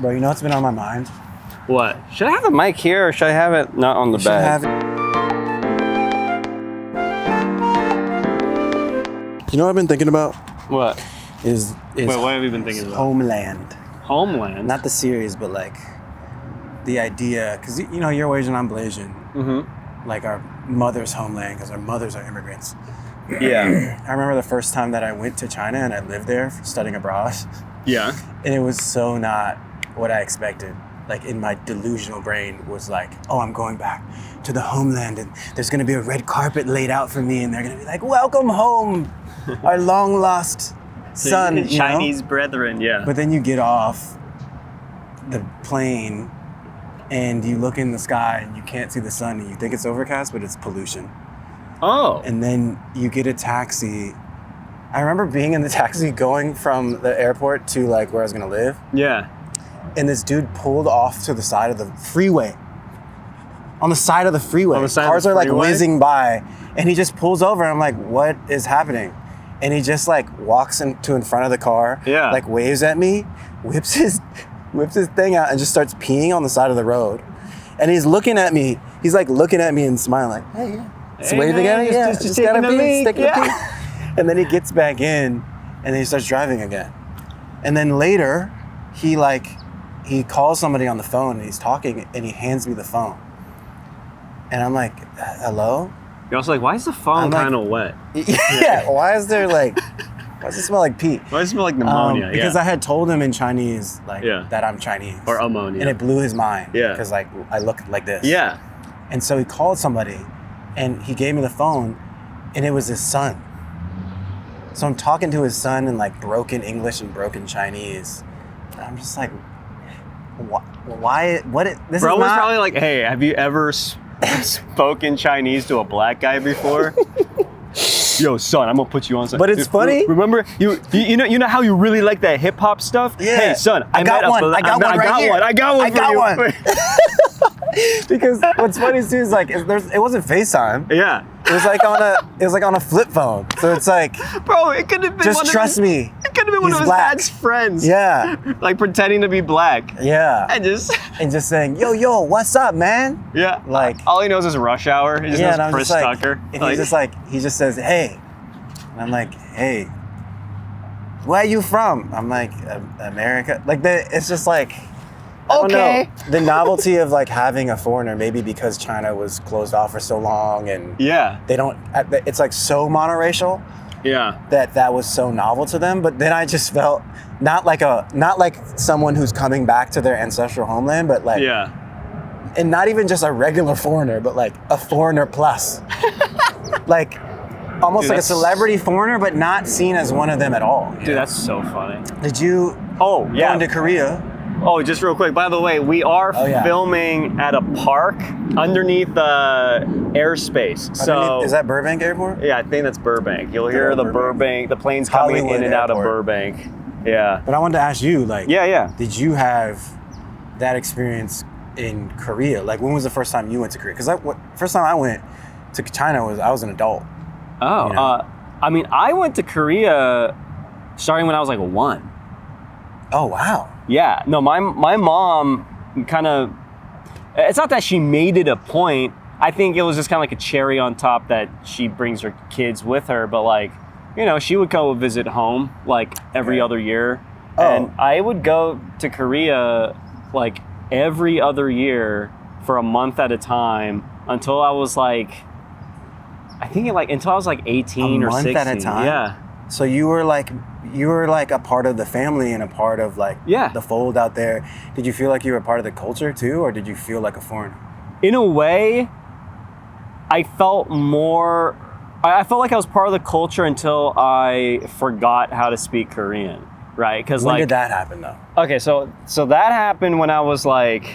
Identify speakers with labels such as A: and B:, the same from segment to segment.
A: Bro, you know what's been on my mind?
B: What? Should I have the mic here or should I have it not on the bed?
A: You know what I've been thinking about?
B: What?
A: Is
B: Wait, what have you been thinking about?
A: Homeland.
B: Homeland?
A: Not the series, but like the idea, because you know, you're Wasian, I'm blasian.
B: Mm-hmm.
A: Like our mother's homeland, because our mothers are immigrants.
B: Yeah.
A: I remember the first time that I went to China and I lived there studying abroad.
B: Yeah.
A: And it was so not what I expected. Like in my delusional brain was like, oh, I'm going back to the homeland and there's gonna be a red carpet laid out for me and they're gonna be like, welcome home, our long lost son.
B: Chinese brethren, yeah.
A: But then you get off the plane and you look in the sky and you can't see the sun and you think it's overcast, but it's pollution.
B: Oh.
A: And then you get a taxi. I remember being in the taxi going from the airport to like where I was gonna live.
B: Yeah.
A: And this dude pulled off to the side of the freeway. On the side of the freeway. Cars are like whizzing by. And he just pulls over and I'm like, what is happening? And he just like walks in front of the car.
B: Yeah.
A: Like waves at me, whips his thing out and just starts peeing on the side of the road. And he's looking at me. He's like looking at me and smiling like, hey, yeah. Just waving at me. Yeah, just gotta pee, stick to pee. And then he gets back in and then he starts driving again. And then later, he calls somebody on the phone and he's talking and he hands me the phone. And I'm like, hello?
B: You're also like, why is the phone kind of wet?
A: Yeah, why does it smell like pee?
B: Why does it smell like pneumonia?
A: Because I had told him in Chinese that I'm Chinese.
B: Or ammonia.
A: And it blew his mind.
B: Yeah.
A: Because like I look like this.
B: Yeah.
A: And so he called somebody and he gave me the phone and it was his son. So I'm talking to his son in like broken English and broken Chinese. And I'm just like, why? This
B: Bro
A: is
B: was
A: not...
B: probably like, hey, have you ever spoken Chinese to a black guy before? Yo, son, I'm gonna put you on something.
A: But it's funny.
B: Remember, you know how you really like that hip hop stuff?
A: Yeah.
B: Hey, son, I got one for you.
A: Because what's funny too is like it wasn't FaceTime.
B: Yeah.
A: It was like on a flip phone. So it's like,
B: bro, it could have been.
A: Just trust me.
B: It could have been one of his dad's friends.
A: Yeah.
B: Like pretending to be black.
A: Yeah.
B: And
A: just saying, yo, what's up, man?
B: Yeah.
A: Like
B: all he knows is Rush Hour. He just knows Chris Tucker.
A: And he just says, hey. And I'm like, hey, where are you from? I'm like, America. Like it's just like, I don't know, the novelty of like having a foreigner, maybe because China was closed off for so long and they don't, it's like so monoracial.
B: Yeah.
A: That was so novel to them. But then I just felt not like someone who's coming back to their ancestral homeland, but like, and not even just a regular foreigner, but like a foreigner plus. Like almost like a celebrity foreigner, but not seen as one of them at all.
B: Dude, that's so funny.
A: Did you go into Korea?
B: Oh, just real quick. By the way, we are filming at a park underneath the airspace. So
A: is that Burbank Airport?
B: Yeah, I think that's Burbank. You'll hear the planes coming
A: Hollywood
B: in and out of
A: Airport.
B: Burbank. Yeah.
A: But I wanted to ask you, like,
B: did
A: you have that experience in Korea? Like, when was the first time you went to Korea? Because first time I went to China I was an adult.
B: Oh,
A: you know?
B: I mean, I went to Korea starting when I was like 1.
A: Oh, wow.
B: Yeah, no, my mom kind of, it's not that she made it a point. I think it was just kind of like a cherry on top that she brings her kids with her. But like, you know, she would go visit home like every other year. Oh. And I would go to Korea like every other year for a month at a time until I was like, until I was like 18 or 16.
A: A month at a time?
B: Yeah.
A: So you were like a part of the family and a part of like the fold out there. Did you feel like you were a part of the culture too, or did you feel like a foreigner?
B: In a way, I felt like I was part of the culture until I forgot how to speak Korean, right? Because
A: when did that happen though?
B: Okay, so that happened when I was like,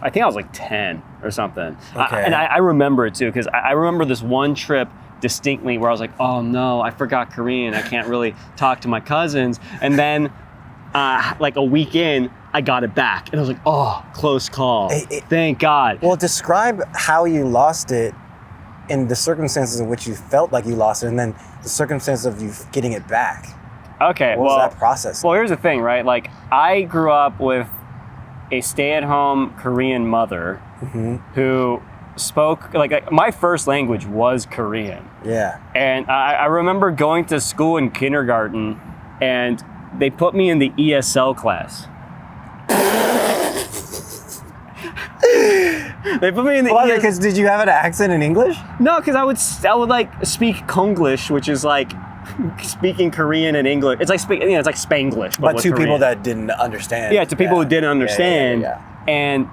B: I think I was like 10 or something.
A: Okay.
B: And I remember it too, because I remember this one trip distinctly where I was like, oh no, I forgot Korean. I can't really talk to my cousins. And then like a week in, I got it back. And I was like, oh, close call. Thank God.
A: Well, describe how you lost it in the circumstances in which you felt like you lost it and then the circumstances of you getting it back.
B: Okay,
A: what was that process?
B: Well, here's the thing, right? Like, I grew up with a stay-at-home Korean mother who spoke, like, my first language was Korean.
A: Yeah.
B: And I remember going to school in kindergarten, and they put me in the ESL class. They put me in the
A: Why? Because did you have an accent in English?
B: No, because I would like speak Konglish, which is like speaking Korean and English. It's like it's like Spanglish,
A: but
B: with
A: to
B: Korean.
A: people that didn't understand.
B: Yeah, to people who didn't understand,
A: Yeah.
B: and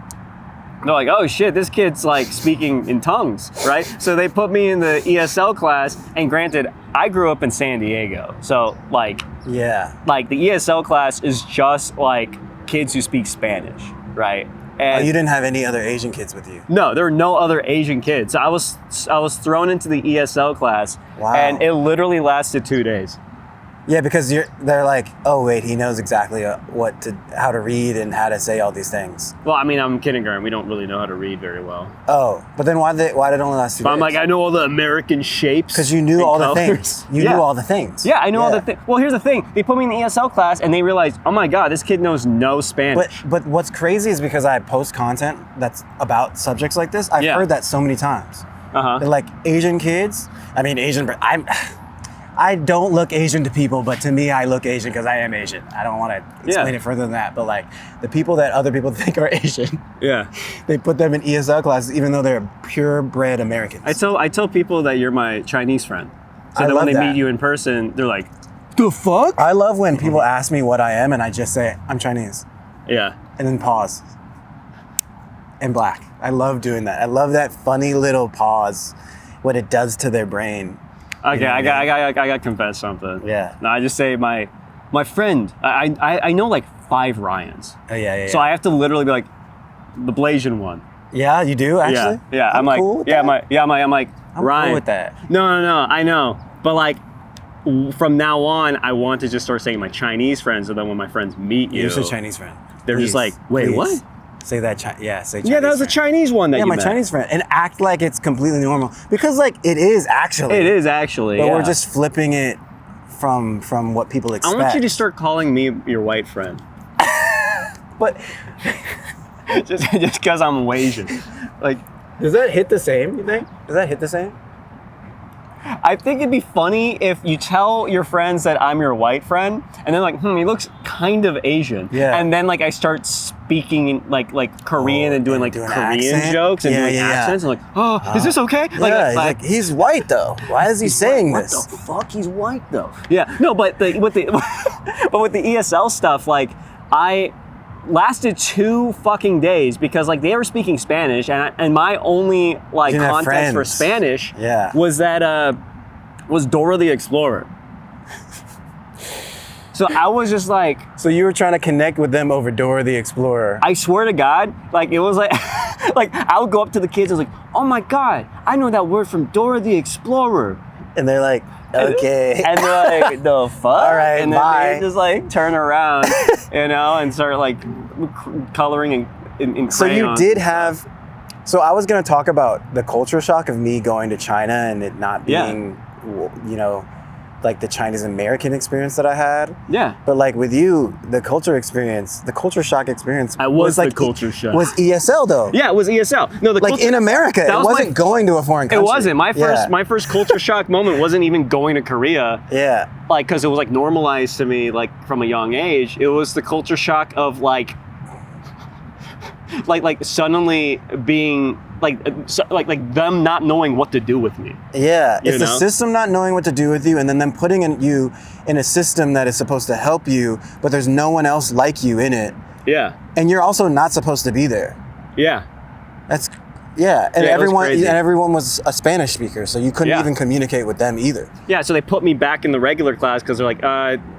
B: they're like, "Oh shit, this kid's like speaking in tongues, right?" So they put me in the ESL class, and granted, I grew up in San Diego, so like the ESL class is just like kids who speak Spanish, right? And
A: you didn't have any other Asian kids with you?
B: No, there were no other Asian kids. So I was thrown into the ESL class, and it literally lasted 2 days.
A: Yeah, because they're like, oh wait, he knows exactly how to read and how to say all these things.
B: Well, I mean, I'm in kindergarten. We don't really know how to read very well.
A: Oh, but then why did it only last 2 days?
B: I'm like, I know all the American shapes.
A: Because you knew all the things. You knew all the things.
B: Yeah, I knew all the things. Well, here's the thing. They put me in the ESL class, and they realized, oh my God, this kid knows no Spanish.
A: But what's crazy is because I post content that's about subjects like this, I've heard that so many times. They're like, Asian kids, I don't look Asian to people, but to me, I look Asian because I am Asian. I don't want to explain it further than that, but like the people that other people think are Asian, they put them in ESL classes even though they're purebred Americans.
B: I tell people that you're my Chinese friend. So that when they meet you in person, they're like, the fuck?
A: I love when people ask me what I am and I just say, I'm Chinese.
B: Yeah.
A: And then pause. And black. I love doing that. I love that funny little pause, what it does to their brain.
B: Okay, I got to confess something.
A: Yeah.
B: No, I just say my friend. I know like 5 Ryans.
A: Oh yeah.
B: So I have to literally be like the blasian one.
A: Yeah, you do actually.
B: Yeah. I'm like,
A: cool with
B: yeah,
A: that.
B: I'm like
A: I'm
B: Ryan.
A: cool with that.
B: No. I know, but like from now on, I want to just start saying my Chinese friends, so then when my friends meet you,
A: You're a Chinese friend.
B: They're just like, wait, what?
A: Say that. Say Chinese.
B: Yeah, that was a Chinese one that you
A: my
B: met.
A: Chinese friend, and act like it's completely normal because like it is actually.
B: It is actually.
A: But we're just flipping it from what people expect.
B: I want you to start calling me your white friend.
A: But
B: just because I'm Asian. Like,
A: does that hit the same? You think? Does that hit the same?
B: I think it'd be funny if you tell your friends that I'm your white friend, and then like, he looks kind of Asian. Yeah. And then like I start speaking like Korean and doing Korean
A: accent?
B: jokes and doing accents and is this okay?
A: Like he's white though. Why is he saying this?
B: What the fuck? He's white though. Yeah. No, but with the ESL stuff, like I lasted 2 fucking days because like they were speaking Spanish and my only like context for Spanish was that was Dora the Explorer. So I was just like,
A: so you were trying to connect with them over Dora the Explorer.
B: I swear to God, like it was like like I would go up to the kids and I was like, oh my God, I know that word from Dora the Explorer.
A: And they're like, okay.
B: And they're like, the fuck?
A: All right,
B: and then
A: bye.
B: they just like turn around, and start like coloring in crayon.
A: So you did have, so I was going to talk about the culture shock of me going to China and it not being, like the Chinese American experience that I had. Yeah. But like with you, the culture shock experience.
B: Was
A: like
B: the culture shock.
A: Was ESL though.
B: Yeah, it was ESL. No,
A: in America, it wasn't going to a foreign country.
B: It wasn't. My first culture shock moment wasn't even going to Korea. Yeah. Like, cause it was like normalized to me like from a young age. It was the culture shock of like suddenly being like them not knowing what to do with me.
A: Yeah, it's the system not knowing what to do with you, and then them putting you in a system that is supposed to help you, but there's no one else like you in it. Yeah, and you're also not supposed to be there. Yeah, and everyone was a Spanish speaker, so you couldn't even communicate with them either.
B: Yeah, so they put me back in the regular class because they're like,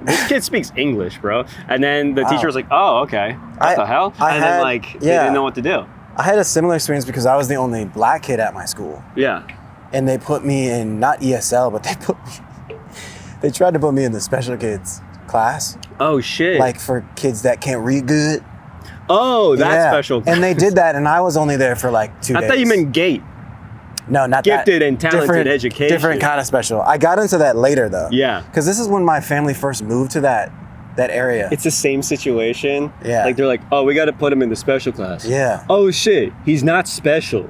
B: this kid speaks English, bro. And then the teacher was like, oh, okay, what the hell? Then they didn't know what to do.
A: I had a similar experience because I was the only black kid at my school. Yeah. And they put me in, not ESL, but they tried to put me in the special kids class.
B: Oh, shit.
A: Like for kids that can't read good.
B: Oh, that's special.
A: And they did that, and I was only there for like 2 days.
B: I thought you meant GATE.
A: No, not
B: Gifted and talented education.
A: Different kind of special. I got into that later, though. Yeah. Because this is when my family first moved to that that area.
B: It's the same situation.
A: Yeah.
B: Like they're like, oh, we got to put him in the special class.
A: Yeah.
B: Oh shit, he's not special.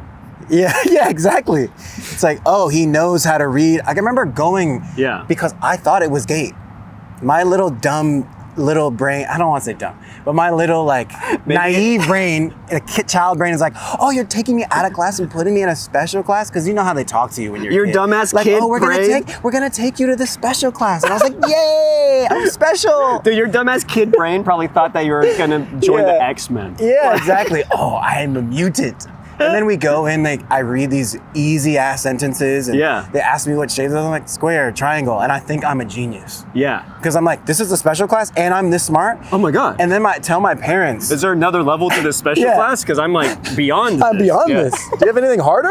A: Yeah, yeah, exactly. It's like, oh, he knows how to read. I can remember going because I thought it was gate. My little dumb little brain, I don't want to say dumb, but my little like naive brain, child brain is like, oh, you're taking me out of class and putting me in a special class? Because you know how they talk to you when you're
B: your
A: a kid.
B: dumbass
A: like,
B: kid
A: oh, we're gonna take you to the special class. And I was like, yay, I'm special.
B: Dude, your dumbass kid brain probably thought that you were gonna join the X-Men.
A: Yeah, exactly. Oh, I am a mutant. And then we go in, I read these easy ass sentences and they ask me what shapes. I'm like, square, triangle. And I think I'm a genius.
B: Yeah.
A: Because I'm like, this is a special class and I'm this smart.
B: Oh my God.
A: And then tell my parents.
B: Is there another level to this special class? Because I'm like beyond
A: I'm beyond this. Do you have anything harder?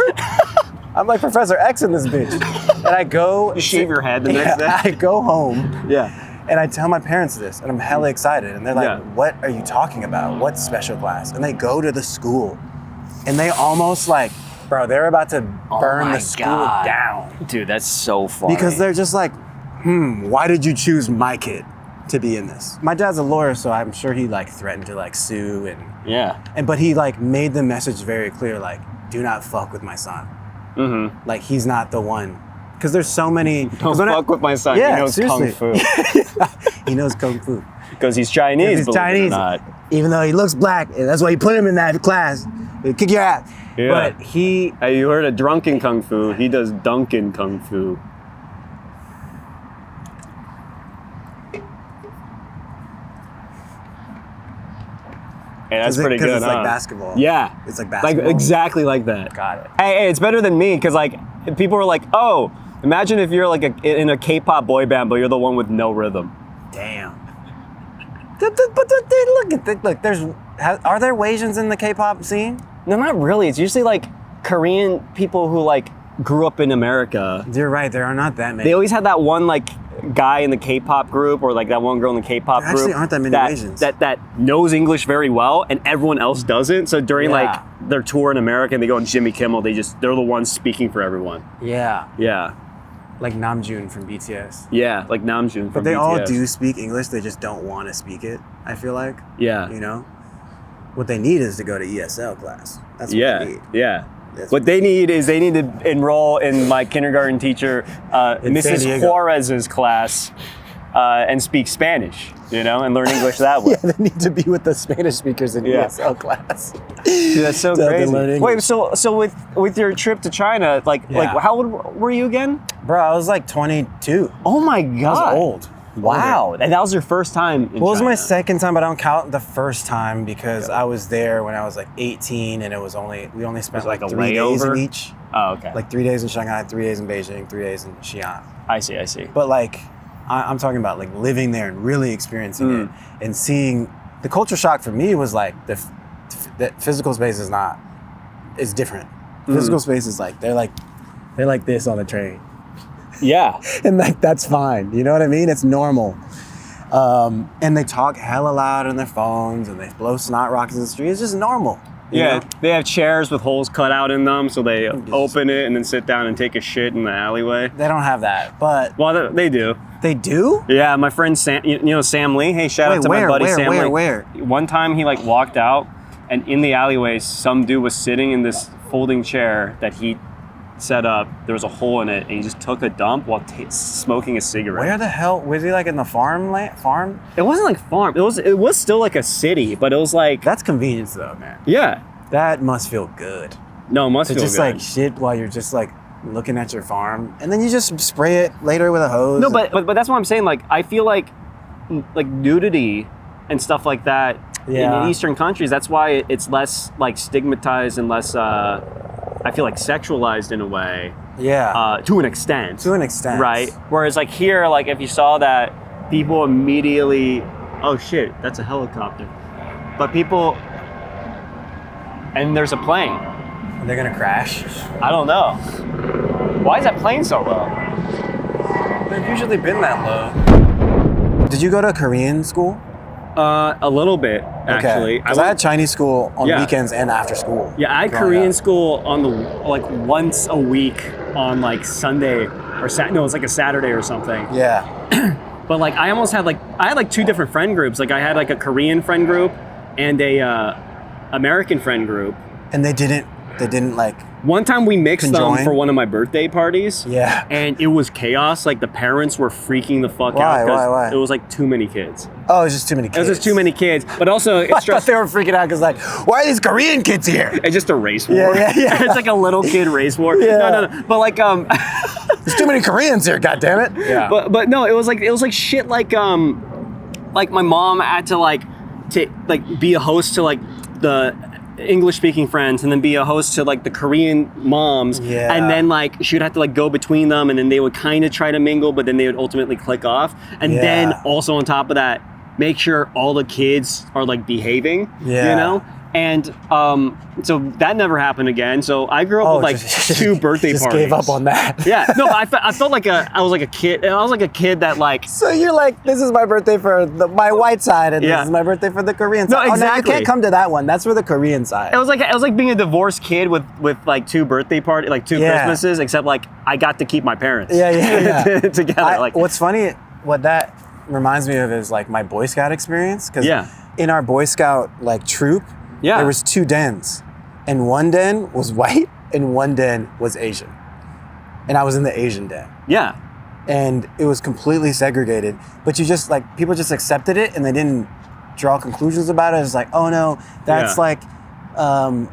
A: I'm like Professor X in this bitch. And I go.
B: You shave your head the next day?
A: I go home.
B: Yeah.
A: And I tell my parents this and I'm hella excited. And they're like, what are you talking about? What special class? And they go to the school. And they almost like, bro, they're about to burn the school down.
B: Dude, that's so funny.
A: Because they're just like, why did you choose my kid to be in this? My dad's a lawyer, so I'm sure he like threatened to like sue but he like made the message very clear, like, do not fuck with my son. Mm-hmm. Like he's not the one. Because there's so many.
B: Don't fuck with my son.
A: Yeah,
B: he knows
A: seriously.
B: kung fu.
A: He knows kung fu.
B: Because he's Chinese.
A: He's Chinese. Even though he looks black, and that's why he put him in that class. He'll kick your ass.
B: Yeah.
A: But he.
B: Hey, you heard of drunken kung fu? He does Dunkin' kung fu. Hey, that's pretty good,
A: it's
B: huh?
A: like basketball.
B: Yeah.
A: It's like basketball.
B: Like exactly like that.
A: Got it.
B: Hey, it's better than me because like people were like, oh, imagine if you're like in a K-pop boy band, but you're the one with no rhythm.
A: Damn. But look. Are there Wasians in the K-pop scene?
B: No, not really. It's usually like Korean people who like grew up in America.
A: You're right. There are not that many.
B: They always had that one like guy in the K-pop group or like that one girl in the K-pop group.
A: Actually, aren't that many Asians
B: that knows English very well and everyone else doesn't. So during like their tour in America and they go on Jimmy Kimmel, they're the ones speaking for everyone.
A: Yeah.
B: Yeah.
A: Like Namjoon from BTS.
B: Yeah, like Namjoon from BTS.
A: But they all do speak English. They just don't want to speak it, I feel like.
B: Yeah.
A: You know? What they need is to go to ESL class. That's what they need.
B: Yeah. What they need is they need to enroll in my kindergarten teacher, Mrs. Juarez's class, and speak Spanish, you know, and learn English that way.
A: Yeah, they need to be with the Spanish speakers in ESL class.
B: Dude, that's so crazy. Wait, so with your trip to China, like how old were you again?
A: Bro, I was like 22.
B: Oh my God.
A: I was old.
B: Wow. And that was your first time in China.
A: It was my second time, but I don't count the first time because I was there when I was like 18 and we only spent like 3 days in each.
B: Oh, okay.
A: Like 3 days in Shanghai, 3 days in Beijing, 3 days in Xi'an.
B: I see.
A: But like, I'm talking about like living there and really experiencing it and seeing the culture shock for me was like the physical space is different. Physical space is like, they're like this on the train.
B: Yeah.
A: And like, that's fine. You know what I mean? It's normal. And they talk hella loud on their phones and they blow snot rockets in the street. It's just normal. You know?
B: They have chairs with holes cut out in them, so they open it and then sit down and take a shit in the alleyway.
A: They don't have that, but...
B: Well, they do.
A: They do?
B: Yeah, my friend Sam, you know Sam Lee? Hey, shout out to my buddy Sam Lee.
A: Where?
B: One time he like walked out and in the alleyway, some dude was sitting in this folding chair that he set up. There was a hole in it and he just took a dump while smoking a cigarette.
A: Where the hell was he? Like in the farm?
B: It wasn't like farm. It was still like a city, but it was like...
A: That's convenience though, man.
B: Yeah.
A: That must feel good.
B: No, it must feel
A: just
B: good.
A: Like shit while you're just like looking at your farm and then you just spray it later with a hose.
B: No, but that's what I'm saying. Like I feel like nudity and stuff like that in Eastern countries, that's why it's less like stigmatized and less I feel like sexualized in a way.
A: Yeah.
B: To an extent.
A: Right.
B: Whereas like here, like if you saw that, people immediately, oh shit, that's a helicopter. But people, and there's a plane.
A: Are they gonna crash?
B: I don't know. Why is that plane so low?
A: They've usually been that low. Did you go to Korean school?
B: A little bit, actually.
A: Because I had Chinese school on weekends and after school.
B: Yeah, I had Korean school on like once a week on like Sunday or no, it's like a Saturday or something.
A: Yeah.
B: But like I had two different friend groups. Like I had like a Korean friend group and a American friend group.
A: And they didn't like.
B: One time we mixed
A: conjoin?
B: them for one of my birthday parties.
A: Yeah.
B: And it was chaos. Like the parents were freaking the fuck
A: Why?
B: out
A: Why?
B: it was like too many kids.
A: Oh, it was just too many kids.
B: It was just too many kids. But also
A: I thought they were freaking out because like, why are these Korean kids here?
B: It's just a race war.
A: Yeah.
B: It's like a little kid race war.
A: Yeah.
B: No. But like
A: There's too many Koreans here, goddammit. Yeah.
B: But no, it was like shit like my mom had to like be a host to like the English speaking friends and then be a host to like the Korean moms.
A: Yeah.
B: And then like she would have to like go between them and then they would kind of try to mingle, but then they would ultimately click off. And then also on top of that, make sure all the kids are like behaving, you know? And so that never happened again. So I grew up with like two birthday parties.
A: Just gave up on that.
B: Yeah, no, I felt like I was like a kid. I was like a kid that like.
A: So you're like, this is my birthday for my white side, and this is my birthday for the Korean side.
B: No, exactly.
A: Oh, no, you can't come to that one. That's for the Korean side.
B: It was like being a divorced kid with like two birthday parties, like two Christmases, except like I got to keep my parents.
A: Yeah.
B: Together.
A: What's funny, what that reminds me of is like my Boy Scout experience. Because in our Boy Scout like troop.
B: Yeah.
A: There was two dens, and one den was white and one den was Asian. And I was in the Asian den.
B: Yeah.
A: And it was completely segregated, but you just like, people just accepted it and they didn't draw conclusions about it. It's like, oh no, that's like,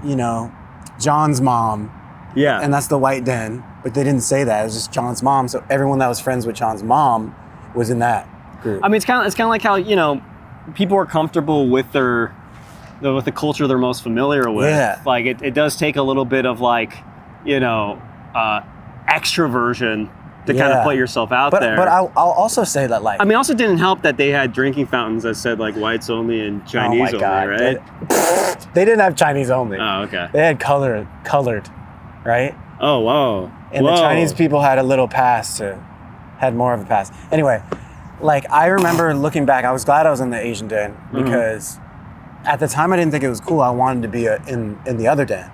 A: you know, John's mom.
B: Yeah.
A: And that's the white den, but they didn't say that. It was just John's mom. So everyone that was friends with John's mom was in that group.
B: I mean, it's kind of like how, you know, people are comfortable with with the culture they're most familiar with.
A: Yeah.
B: Like it does take a little bit of like, you know, extroversion to kind of put yourself out there.
A: But I'll also say that like.
B: I mean, also didn't help that they had drinking fountains that said like whites only and Chinese only, right?
A: They didn't have Chinese only.
B: Oh, okay.
A: They had colored, right?
B: Oh, whoa.
A: And the Chinese people had a little pass had more of a pass. Anyway, like I remember looking back, I was glad I was in the Asian den because at the time I didn't think it was cool. I wanted to be in the other den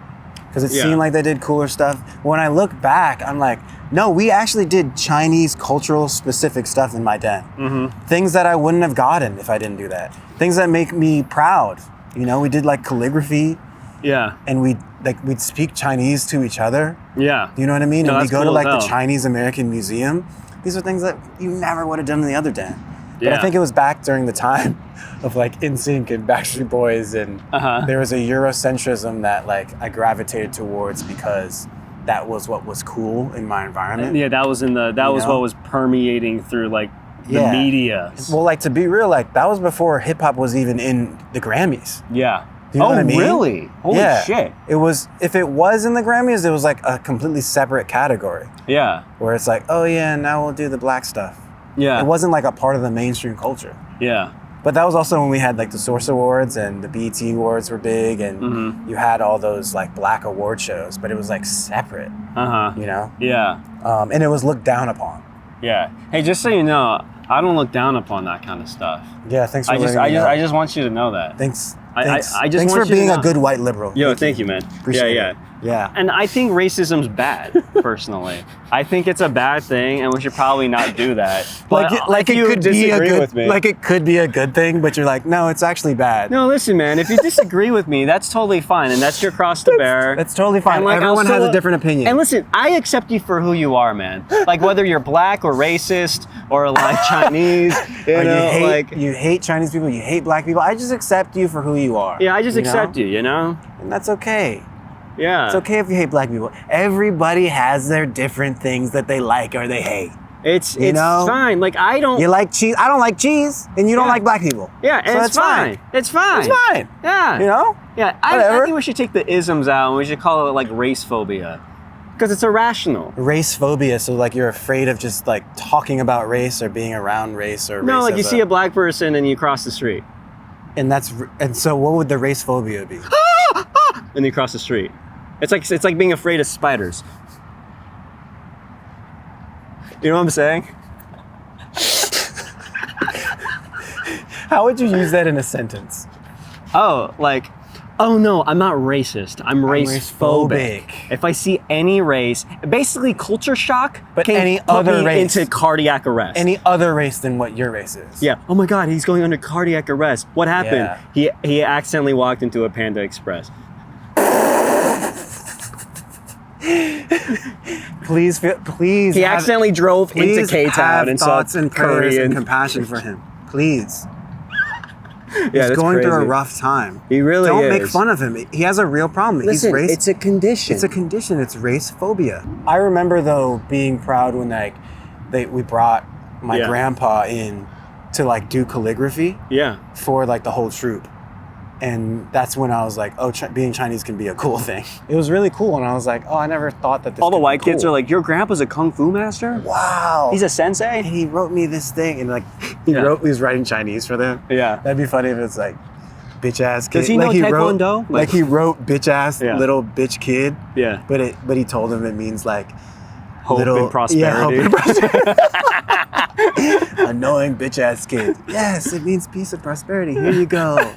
A: because it seemed like they did cooler stuff. When I look back, I'm like, no, we actually did Chinese cultural specific stuff in my den. Things that I wouldn't have gotten if I didn't do that. Things that make me proud. You know, we did like calligraphy.
B: Yeah.
A: And we'd speak Chinese to each other.
B: Yeah.
A: You know what I mean?
B: No,
A: and we go to like the
B: hell.
A: Chinese American Museum. These are things that you never would have done in the other den. But
B: Yeah.
A: I think it was back during the time of like NSYNC and Backstreet Boys, and there was a Eurocentrism that like I gravitated towards because that was what was cool in my environment.
B: Yeah, that was what was permeating through like the media.
A: Well, like to be real, like that was before hip hop was even in the Grammys.
B: Yeah.
A: Do you know what I mean?
B: Really? Holy shit.
A: It was, if it was in the Grammys, it was like a completely separate category.
B: Yeah.
A: Where it's like, oh yeah, now we'll do the black stuff.
B: Yeah.
A: It wasn't like a part of the mainstream culture.
B: Yeah.
A: But that was also when we had like the Source Awards and the BET Awards were big, and you had all those like black award shows, but it was like separate, you know?
B: Yeah.
A: And it was looked down upon.
B: Yeah. Hey, just so you know, I don't look down upon that kind of stuff.
A: Yeah, thanks for
B: I just want you to know that.
A: Thanks.
B: I just
A: thanks
B: want
A: for
B: you to
A: being
B: know.
A: a good white liberal.
B: Yo, thank you, man.
A: Appreciate
B: it.
A: Yeah.
B: And I think racism's bad, personally. I think it's a bad thing, and we should probably not do that. But
A: like
B: if
A: it
B: you
A: could be a
B: disagree
A: good,
B: with me,
A: like it could be a good thing, but you're like, no, it's actually bad.
B: no, listen, man. If you disagree with me, that's totally fine, and that's your cross to bear.
A: That's totally fine.
B: And, like,
A: Everyone has a different opinion.
B: And listen, I accept you for who you are, man. Like whether you're black or racist or like Chinese,
A: you hate Chinese people, you hate black people. I just accept you for who you are.
B: Yeah, I just accept you, you know?
A: And that's okay.
B: Yeah.
A: It's okay if you hate black people. Everybody has their different things that they like or they hate.
B: It's fine. Like I don't.
A: You like cheese? I don't like cheese, and you don't like black people.
B: Yeah, and
A: so
B: it's fine. It's fine.
A: It's fine.
B: Yeah.
A: You know?
B: Yeah. I think we should take the isms out and we should call it like race phobia, because it's irrational.
A: Race phobia. So like you're afraid of just like talking about race or being around race or
B: no,
A: race
B: like you see a black person and you cross the street.
A: And so what would the race phobia be?
B: And you cross the street. It's like being afraid of spiders. You know what I'm saying?
A: How would you use that in a sentence?
B: Oh, like, oh no, I'm not racist. I'm race phobic. If I see any race, basically culture shock,
A: but
B: can
A: any
B: put
A: other
B: me
A: race
B: into cardiac arrest.
A: Any other race than what your race is.
B: Yeah. Oh my God, he's going under cardiac arrest. What happened?
A: Yeah.
B: He accidentally walked into a Panda Express.
A: Please.
B: He accidentally drove into K-Town and saw
A: thoughts and prayers
B: Korean.
A: and compassion for him. Please.
B: Yeah,
A: He's going through a rough time.
B: He really
A: Don't
B: is.
A: make fun of him. He has a real problem.
B: Listen,
A: He's
B: it's a condition.
A: It's a condition. It's race phobia. I remember though being proud when we brought my grandpa in to like do calligraphy.
B: Yeah.
A: For like the whole troop. And that's when I was like, oh, being Chinese can be a cool thing. It was really cool. And I was like, oh, I never thought that this
B: All the
A: could
B: white
A: be cool.
B: kids are like, your grandpa's a kung fu master?
A: Wow.
B: He's a sensei?
A: And he wrote me this thing. And like, he was writing Chinese for them.
B: Yeah.
A: That'd be funny if it's like, bitch ass kid.
B: Does he know Taekwondo?
A: Like he wrote bitch ass little bitch kid.
B: Yeah.
A: But he told him it means like
B: hope and prosperity.
A: Yeah, hope and prosperity. Annoying bitch ass kid. Yes, it means peace and prosperity. Here you go.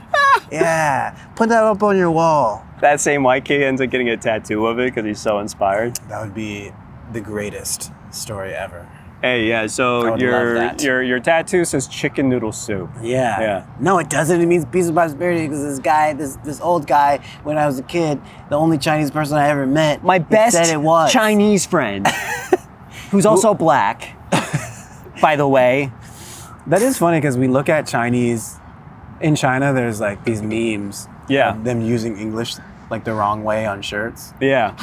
A: Yeah. Put that up on your wall.
B: That same white kid ends up getting a tattoo of it because he's so inspired.
A: That would be the greatest story ever.
B: Hey, yeah, so your tattoo says chicken noodle soup.
A: Yeah.
B: Yeah.
A: No, it doesn't. It means peace and prosperity because this guy, this old guy, when I was a kid, the only Chinese person I ever met,
B: my best
A: said it was.
B: Chinese friend, who's also black, by the way.
A: That is funny because we look at Chinese, in China, there's like these memes of them using English like the wrong way on shirts.
B: Yeah.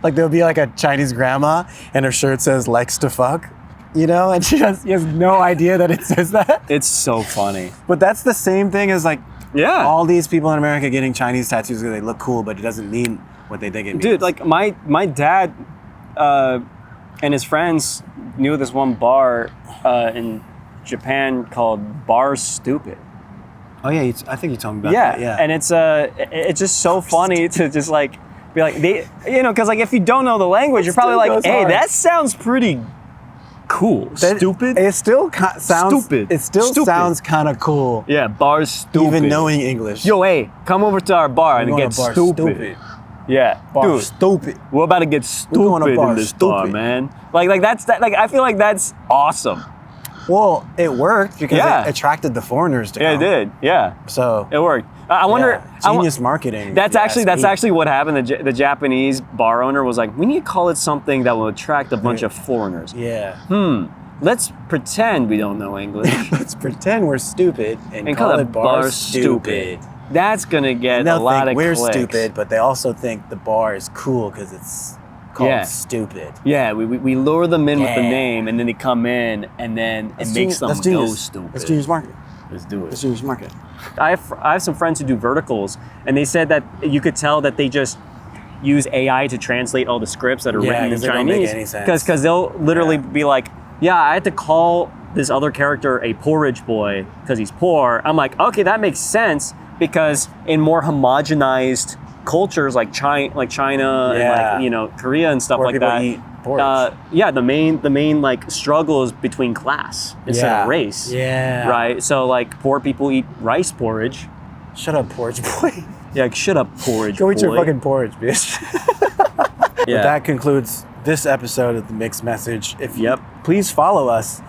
A: Like there'll be like a Chinese grandma and her shirt says likes to fuck. You know, and she has no idea that it says that.
B: It's so funny.
A: But that's the same thing as like all these people in America getting Chinese tattoos because they look cool, but it doesn't mean what they think it means.
B: Dude, like my dad and his friends knew this one bar in Japan called Bar Stupid.
A: Oh yeah, I think you told me about that. Yeah,
B: and it's just so funny to just like be like because like if you don't know the language, you're probably like, hey, that sounds pretty cool. Stupid.
A: It still sounds
B: stupid.
A: It still sounds kind of cool.
B: Yeah, bar stupid.
A: Even knowing English.
B: Yo, hey, come over to our bar and get stupid. Yeah,
A: bar
B: dude,
A: stupid.
B: We're about to get stupid in this bar, man. Like that's that. Like I feel like that's awesome.
A: Well, it worked because it attracted the foreigners to come.
B: Yeah, it did. Yeah.
A: So
B: it worked. I wonder.
A: Genius marketing.
B: That's actually what happened. The Japanese bar owner was like, we need to call it something that will attract a bunch of foreigners.
A: Yeah.
B: Let's pretend we don't know English.
A: Let's pretend we're stupid and call it bar stupid.
B: That's gonna get a lot of
A: we're
B: clicks.
A: stupid, but they also think the bar is cool because it's called stupid.
B: Yeah, we lure them in with the name, and then they come in, and then it makes them go stupid.
A: That's genius marketing.
B: Let's do it.
A: That's genius marketing.
B: I have some friends who do verticals, and they said that you could tell that they just use AI to translate all the scripts that are written in Chinese.
A: Don't make any sense.
B: Because they'll literally be like, yeah, I had to call this other character a porridge boy because he's poor. I'm like, okay, that makes sense because in more homogenized cultures like China and like Korea and stuff like that.
A: Eat porridge.
B: The main like struggle is between class instead of race.
A: Yeah.
B: Right. So like poor people eat rice porridge.
A: Shut up, porridge boy.
B: Yeah, shut up, porridge boy.
A: Go eat your fucking porridge, bitch.
B: Yeah.
A: That concludes this episode of The Mixed Message. Please follow us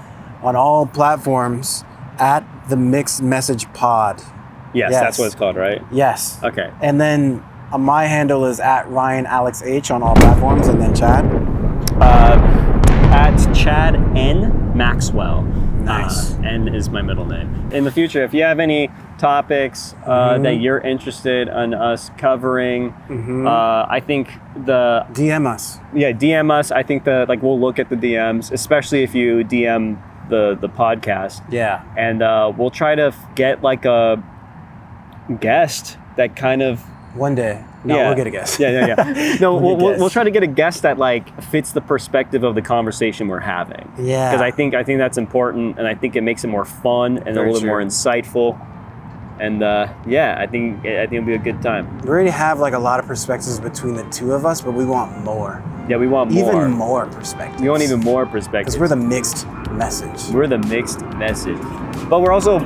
A: on all platforms at The Mixed Message Pod.
B: Yes, that's what it's called, right?
A: Yes.
B: Okay.
A: And then my handle is at RyanAlexH on all platforms, and then Chad?
B: At Chad N. Maxwell.
A: Nice.
B: N is my middle name. In the future, if you have any topics that you're interested in us covering, I think
A: DM us.
B: Yeah, DM us. I think we'll look at the DMs, especially if you DM the podcast.
A: Yeah.
B: And we'll try to get like a guest that kind of
A: one day. No, we'll get a guest.
B: Yeah. No, we'll try to get a guest that like fits the perspective of the conversation we're having.
A: Yeah.
B: Because I think that's important, and I think it makes it more fun and a little bit more insightful. And I think it'll be a good time.
A: We already have like a lot of perspectives between the two of us, but we want more.
B: Yeah, we want more.
A: Even more perspectives.
B: We want even more perspectives.
A: Because we're the mixed message.
B: We're the mixed message. But we're also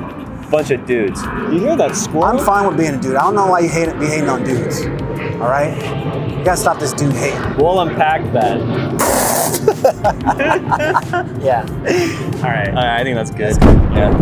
B: bunch of dudes. You hear that squirrel?
A: I'm fine with being a dude. I don't know why you be hating on dudes. All right? You gotta stop this dude hating.
B: We'll unpack that.
A: Yeah.
B: All right. I think that's good. Yeah.